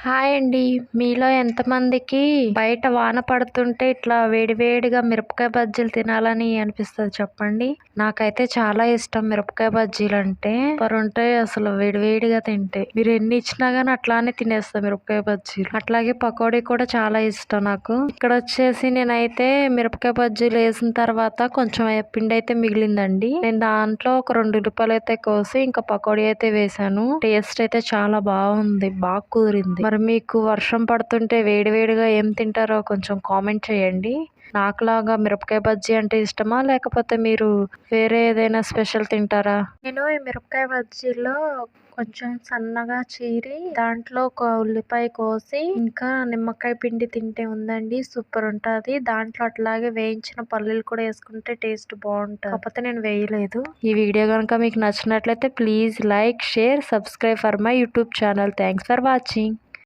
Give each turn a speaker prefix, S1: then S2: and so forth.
S1: Hi అండి. మీలో ఎంతమందికి బయట వాన పడుతుంటే ఇట్లా వేడివేడిగా మిరపకాయ బజ్జీలు తినాలని అనిపిస్తది చెప్పండి? నాకైతే చాలా ఇష్టం మిరపకాయ బజ్జీలంటే. సూపరుంటాయి అసలు వేడివేడిగా తింటే. మీరు ఎన్ని ఇచ్చినా గానీ అట్లానే తినేస్తా మిరపకాయ బజ్జీలు. అట్లాగే పకోడీ కూడా చాలా ఇష్టం నాకు. ఇక్కడొచ్చేసి నేనైతే మిరపకాయ బజ్జీలు వేసిన తర్వాత కొంచెం పిండి అయితే మిగిలిందండి. నేను దాంట్లో ఒక 2 ఉల్లిపాయలు అయితే కోసి ఇంకా పకోడీ అయితే వేసాను. టేస్ట్ అయితే చాలా బాగుంది. బాగా కుదిరింది. మరి మీకు వర్షం పడుతుంటే వేడివేడిగా ఏం తింటారో కొంచెం కామెంట్ చేయండి. నాకులాగా మిరపకాయ బజ్జీ అంటే ఇష్టమా? లేకపోతే మీరు వేరే ఏదైనా స్పెషల్ తింటారా? నేను ఈ మిరపకాయ బజ్జీలో కొంచెం సన్నగా చీరి దాంట్లో ఒక ఉల్లిపాయ కోసి ఇంకా నిమ్మకాయ పిండి తింటే ఉందండి సూపర్ ఉంటుంది. దాంట్లో అట్లాగే వేయించిన పల్లీలు కూడా వేసుకుంటే టేస్ట్ బాగుంటుంది. కాకపోతే నేను వేయలేదు. ఈ వీడియో కనుక మీకు నచ్చినట్లయితే please like, share, subscribe for my YouTube channel. Thanks for watching.